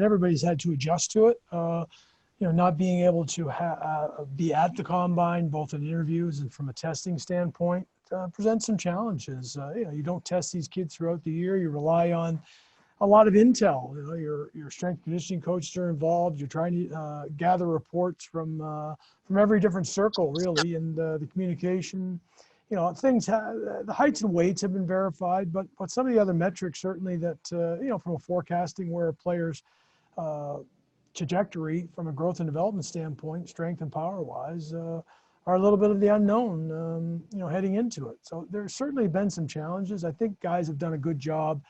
and everybody's had to adjust to it. Not being able to be at the combine, both in interviews and from a testing standpoint, presents some challenges. You don't test these kids throughout the year. You rely on a lot of intel. Your strength conditioning coaches are involved. You're trying to gather reports from every different circle, really, and the communication. The heights and weights have been verified, but some of the other metrics certainly that from a forecasting where a player's trajectory from a growth and development standpoint, strength and power wise, are a little bit of the unknown, heading into it. So there's certainly been some challenges. I think guys have done a good job.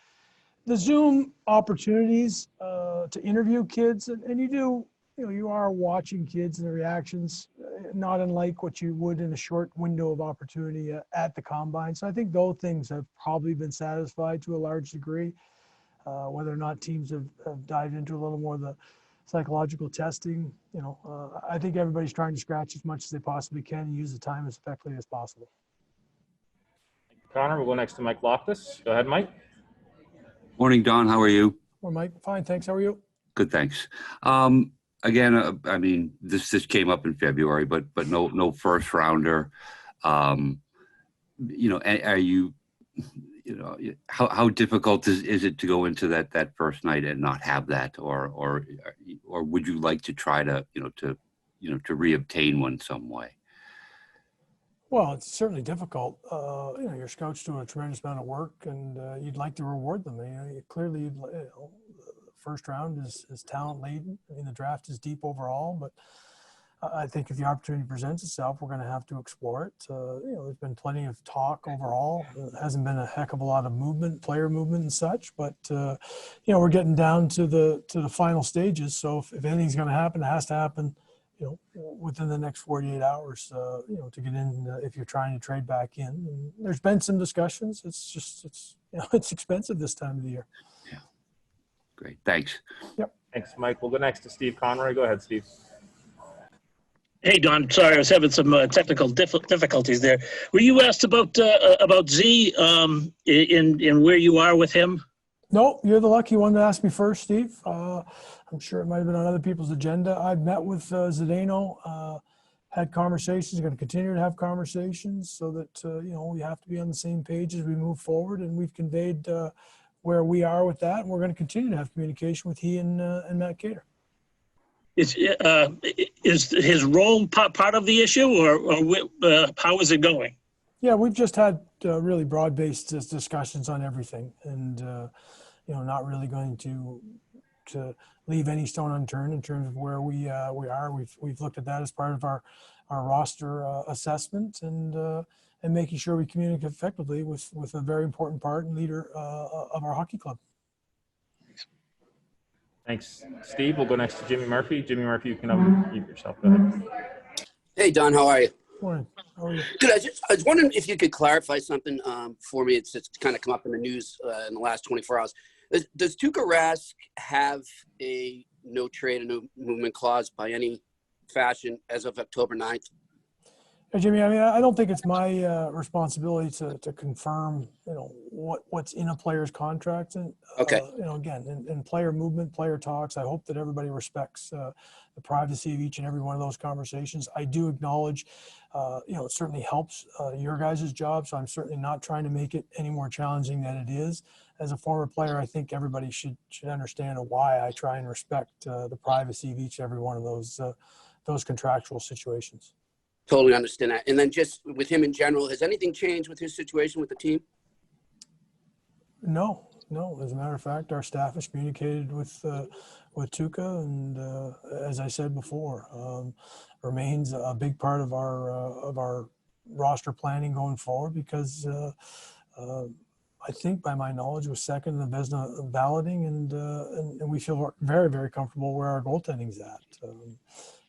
The Zoom opportunities to interview kids, and you are watching kids and the reactions, not unlike what you would in a short window of opportunity at the combine. So I think those things have probably been satisfied to a large degree. Whether or not teams have dived into a little more of the psychological testing, I think everybody's trying to scratch as much as they possibly can and use the time as effectively as possible. Connor, we'll go next to Mike Loftus. Go ahead, Mike. Morning, Don. How are you? Well, Mike, fine. Thanks. How are you? Good, thanks. Again, I mean, this came up in February, but no first rounder. Are you, how difficult is it to go into that first night and not have that, or would you like to try to to reobtain one some way? Well, it's certainly difficult. Your scouts doing a tremendous amount of work, and you'd like to reward them. Clearly, first round is talent laden. I mean, the draft is deep overall, but I think if the opportunity presents itself, we're going to have to explore it. There's been plenty of talk overall. There hasn't been a heck of a lot of movement, player movement and such, but we're getting down to the final stages. So if anything's going to happen, it has to happen, within the next 48 hours, to get in if you're trying to trade back in. And there's been some discussions. It's expensive this time of the year. Yeah. Great. Thanks. Yep. Thanks, Mike. We'll go next to Steve Conroy. Go ahead, Steve. Hey, Don. Sorry, I was having some technical difficulties there. Were you asked about Z in where you are with him? No, you're the lucky one to ask me first, Steve. I'm sure it might have been on other people's agenda. I've met with Zdeno, had conversations, going to continue to have conversations so that, we have to be on the same page as we move forward. And we've conveyed where we are with that. And we're going to continue to have communication with he and Matt Cater. Is his role part of the issue, or how is it going? Yeah, we've just had really broad-based discussions on everything, and not really going to leave any stone unturned in terms of where we are. We've looked at that as part of our roster assessment and making sure we communicate effectively with a very important part and leader of our hockey club. Thanks, Steve. We'll go next to Jimmy Murphy. Jimmy Murphy, you can unmute yourself. Go ahead. Hey, Don. How are you? Morning. How are you? Good. I was wondering if you could clarify something for me. It's just kind of come up in the news in the last 24 hours. Does Tuukka Rask have a no trade and no movement clause by any fashion as of October 9th? Hey, Jimmy, I mean, I don't think it's my responsibility to confirm, what's in a player's contract. And, okay. Again, in player movement, player talks, I hope that everybody respects the privacy of each and every one of those conversations. I do acknowledge, it certainly helps your guys' job. So I'm certainly not trying to make it any more challenging than it is. As a former player, I think everybody should understand why I try and respect the privacy of each and every one of those contractual situations. Totally understand that. And then just with him in general, has anything changed with his situation with the team? No. As a matter of fact, our staff has communicated with Tuukka, and as I said before, remains a big part of our roster planning going forward because I think, by my knowledge, was second in the Vezina balloting, and we feel very, very comfortable where our goaltending's at.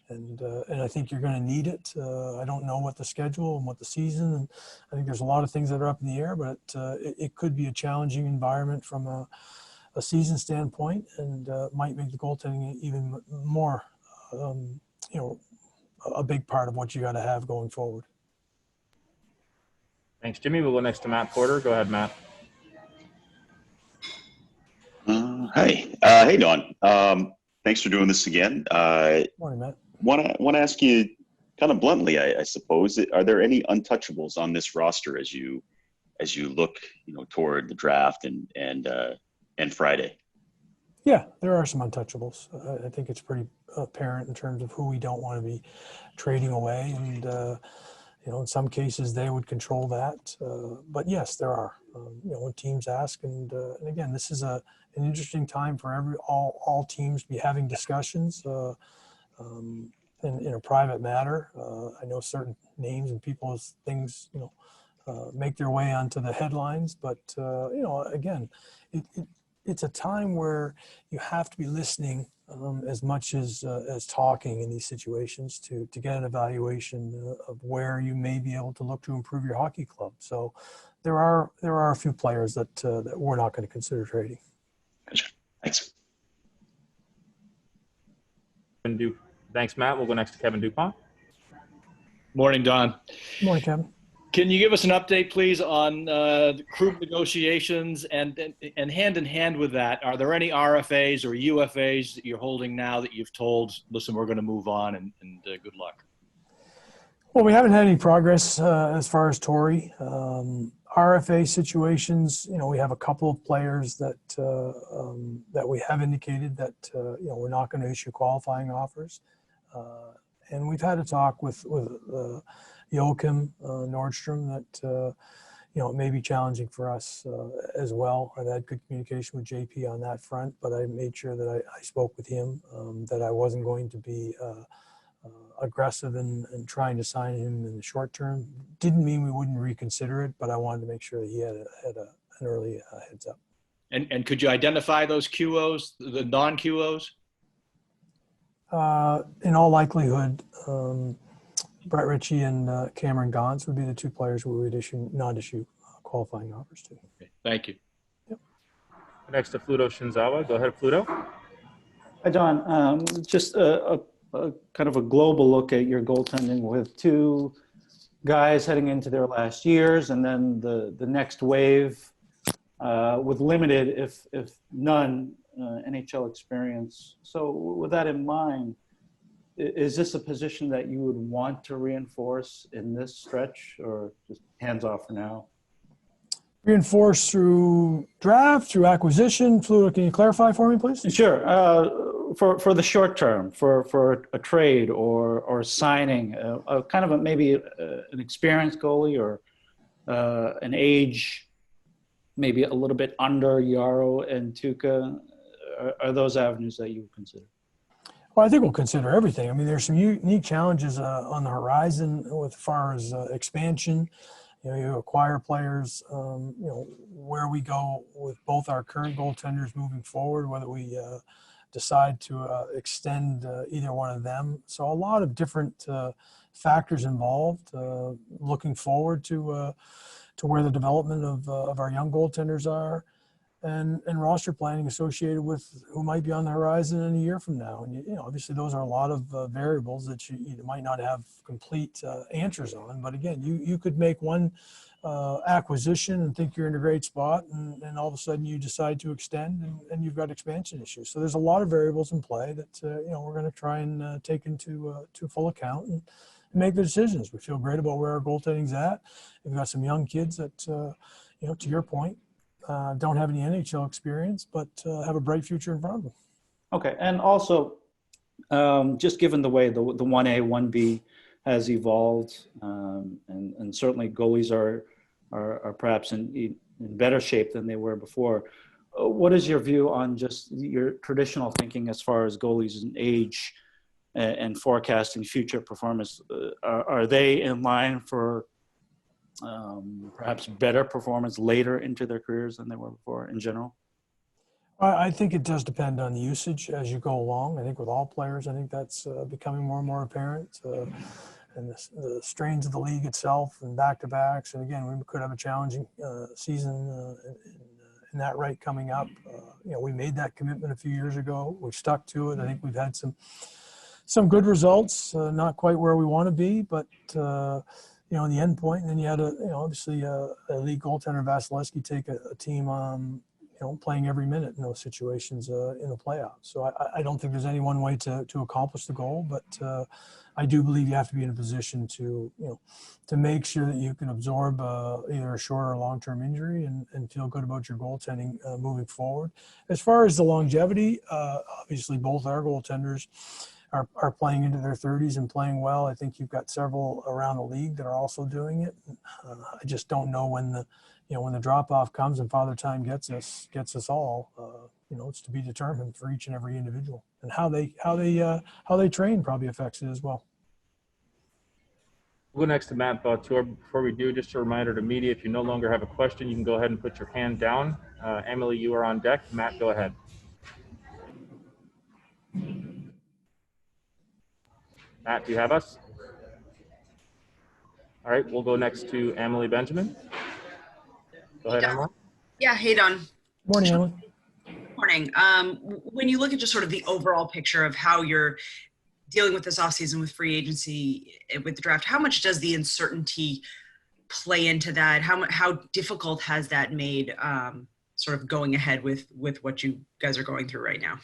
And I think you're going to need it. I don't know what the schedule and what the season, and I think there's a lot of things that are up in the air, but it could be a challenging environment from a season standpoint, and might make the goaltending even more, a big part of what you got to have going forward. Thanks, Jimmy. We'll go next to Matt Porter. Go ahead, Matt. Hi. Hey, Don. Thanks for doing this again. Morning, Matt. Want to ask you kind of bluntly, I suppose, are there any untouchables on this roster as you look, toward the draft and Friday? Yeah, there are some untouchables. I think it's pretty apparent in terms of who we don't want to be trading away. And, in some cases they would control that. But yes, there are, when teams ask. And again, this is an interesting time for all teams to be having discussions in a private matter. I know certain names and people's things, make their way onto the headlines. But, again, it's a time where you have to be listening as much as talking in these situations to get an evaluation of where you may be able to look to improve your hockey club. So there are a few players that we're not going to consider trading. Gotcha. Thanks. Thanks, Matt. We'll go next to Kevin Dupont. Morning, Don. Morning, Kevin. Can you give us an update, please, on the crew negotiations and hand in hand with that, are there any RFAs or UFAs that you're holding now that you've told, listen, we're going to move on and good luck? Well, we haven't had any progress as far as Torrey. RFA situations, we have a couple of players that we have indicated that, we're not going to issue qualifying offers. And we've had a talk with Joachim Nordstrom that, it may be challenging for us as well. I've had good communication with JP on that front, but I made sure that I spoke with him, that I wasn't going to be aggressive in trying to sign him in the short term. Didn't mean we wouldn't reconsider it, but I wanted to make sure that he had an early heads up. And could you identify those QOs, the non-QOs? In all likelihood, Brett Ritchie and Cameron Gauntz would be the two players we would not issue qualifying offers to. Okay, thank you. Yep. Next to Fluto Shinzawa. Go ahead, Fluto. Hi, Don. Just a kind of a global look at your goaltending with two guys heading into their last years, and then the next wave with limited, if none, NHL experience. So with that in mind, is this a position that you would want to reinforce in this stretch, or just hands off for now? Reinforce through draft, through acquisition? Fluto, can you clarify for me, please? Sure. For the short term, for a trade or signing, a kind of maybe an experienced goalie or an age maybe a little bit under Yarrow and Tuukka, are those avenues that you would consider? Well, I think we'll consider everything. I mean, there's some unique challenges on the horizon with as far as expansion. You acquire players, where we go with both our current goaltenders moving forward, whether we decide to extend either one of them. So a lot of different factors involved. Looking forward to where the development of our young goaltenders are, and roster planning associated with who might be on the horizon in a year from now. And obviously those are a lot of variables that you might not have complete answers on. But again, you could make one acquisition and think you're in a great spot, and all of a sudden you decide to extend and you've got expansion issues. So there's a lot of variables in play that we're going to try and take into full account and make the decisions. We feel great about where our goaltending's at. We've got some young kids that to your point, don't have any NHL experience, but have a bright future in front of them. Okay, and also, just given the way the 1A, 1B has evolved, and certainly goalies are perhaps in better shape than they were before. What is your view on just your traditional thinking as far as goalies and age and forecasting future performance? Are they in line for perhaps better performance later into their careers than they were before in general? I think it does depend on the usage as you go along. I think with all players, I think that's becoming more and more apparent. And the strains of the league itself and back-to-backs. And again, we could have a challenging season in that right coming up. We made that commitment a few years ago. We've stuck to it. I think we've had some good results, not quite where we want to be, but in the end point. And then you had obviously a league goaltender, Vasilevsky, take a team playing every minute in those situations in the playoffs. So I don't think there's any one way to accomplish the goal, but I do believe you have to be in a position to to make sure that you can absorb either a short or long-term injury and feel good about your goaltending moving forward. As far as the longevity, obviously both our goaltenders are playing into their 30s and playing well. I think you've got several around the league that are also doing it. I just don't know when the drop-off comes and Father Time gets us all. It's to be determined for each and every individual, and how they train probably affects it as well. We'll go next to Matt Bautour. Before we do, just a reminder to media, if you no longer have a question, you can go ahead and put your hand down. Amalie, you are on deck. Matt, go ahead. Matt, do you have us? All right, we'll go next to Amalie Benjamin. Go ahead, Amalie. Yeah, hey, Don. Morning, Emily. Morning. When you look at just sort of the overall picture of how you're dealing with this offseason with free agency, with the draft, how much does the uncertainty play into that? How difficult has that made sort of going ahead with what you guys are going through right now?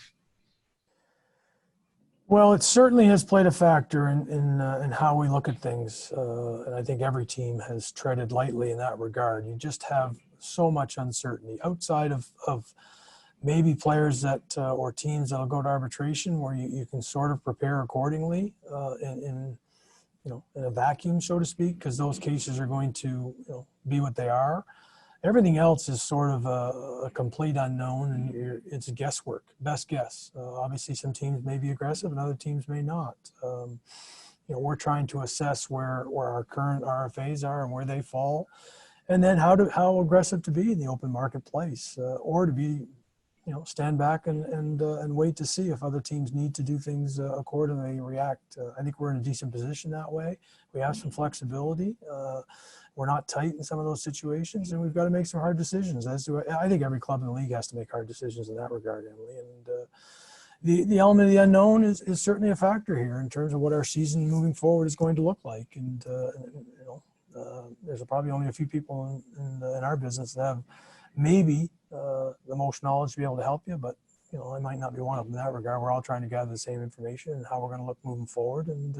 Well, it certainly has played a factor in how we look at things, and I think every team has treaded lightly in that regard. You just have so much uncertainty outside of maybe players that or teams that'll go to arbitration, where you can sort of prepare accordingly in a vacuum, so to speak, because those cases are going to be what they are. Everything else is sort of a complete unknown, and it's guesswork, best guess. Obviously, some teams may be aggressive and other teams may not. We're trying to assess where our current RFAs are and where they fall, and then how aggressive to be in the open marketplace, or to be, stand back and wait to see if other teams need to do things accordingly, react. I think we're in a decent position that way. We have some flexibility. We're not tight in some of those situations, and we've got to make some hard decisions. I think every club in the league has to make hard decisions in that regard, Emily. And the element of the unknown is certainly a factor here in terms of what our season moving forward is going to look like. And there's probably only a few people in our business that have maybe the most knowledge to be able to help you, but I might not be one of them in that regard. We're all trying to gather the same information and how we're going to look moving forward. And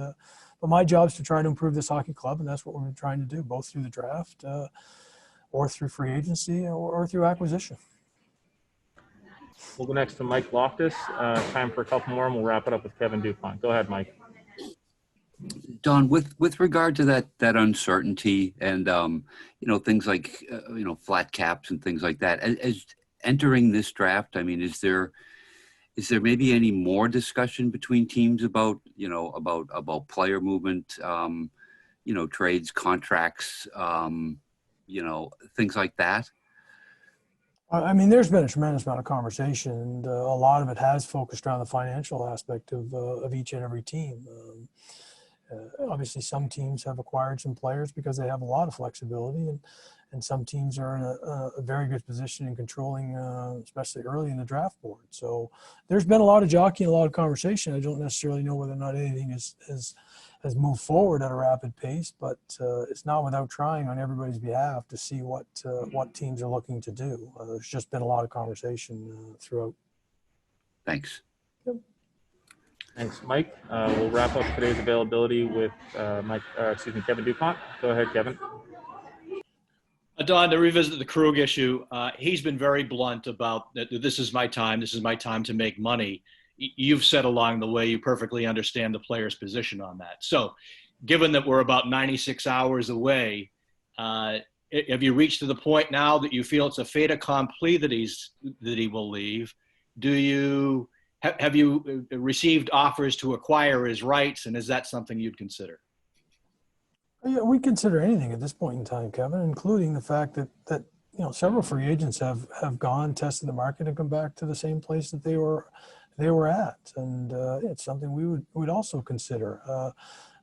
but my job is to try to improve this hockey club, and that's what we're trying to do, both through the draft or through free agency or through acquisition. We'll go next to Mike Loftus. Time for a couple more, and we'll wrap it up with Kevin Dupont. Go ahead, Mike. Don, with regard to that uncertainty and things like flat caps and things like that, as entering this draft, I mean, is there maybe any more discussion between teams about player movement, trades, contracts, things like that? I mean, there's been a tremendous amount of conversation, and a lot of it has focused around the financial aspect of each and every team. Obviously, some teams have acquired some players because they have a lot of flexibility, and some teams are in a very good position in controlling, especially early in the draft board. So there's been a lot of jockeying, a lot of conversation. I don't necessarily know whether or not anything has moved forward at a rapid pace, but it's not without trying on everybody's behalf to see what teams are looking to do. There's just been a lot of conversation throughout. Thanks. Yep. Thanks, Mike. We'll wrap up today's availability with Kevin Dupont. Go ahead, Kevin. Don, to revisit the Krug issue, he's been very blunt about that. This is my time to make money. You've said along the way you perfectly understand the player's position on that. So given that we're about 96 hours away, have you reached to the point now that you feel it's a fait accompli that he will leave? Have you received offers to acquire his rights, and is that something you'd consider? Yeah, we consider anything at this point in time, Kevin, including the fact that several free agents have gone, tested the market, and come back to the same place that they were at, and it's something we would also consider.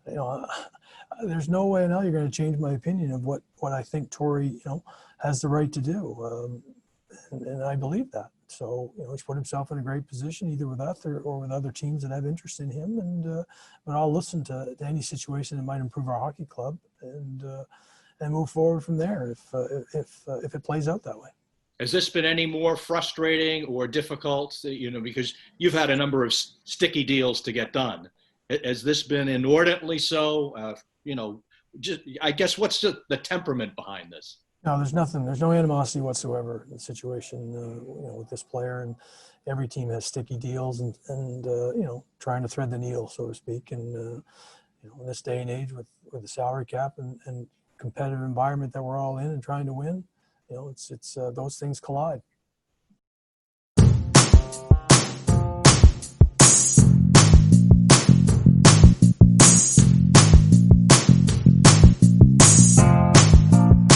There's no way now you're going to change my opinion of what I think Torrey has the right to do, and I believe that. So he's put himself in a great position, either with us or with other teams that have interest in him. And but I'll listen to any situation that might improve our hockey club and move forward from there if it plays out that way. Has this been any more frustrating or difficult, because you've had a number of sticky deals to get done? Has this been inordinately so? Just, I guess, what's the temperament behind this? No, there's nothing. There's no animosity whatsoever in the situation, with this player. And every team has sticky deals and trying to thread the needle, so to speak. And in this day and age, with the salary cap and competitive environment that we're all in and trying to win, it's those things collide.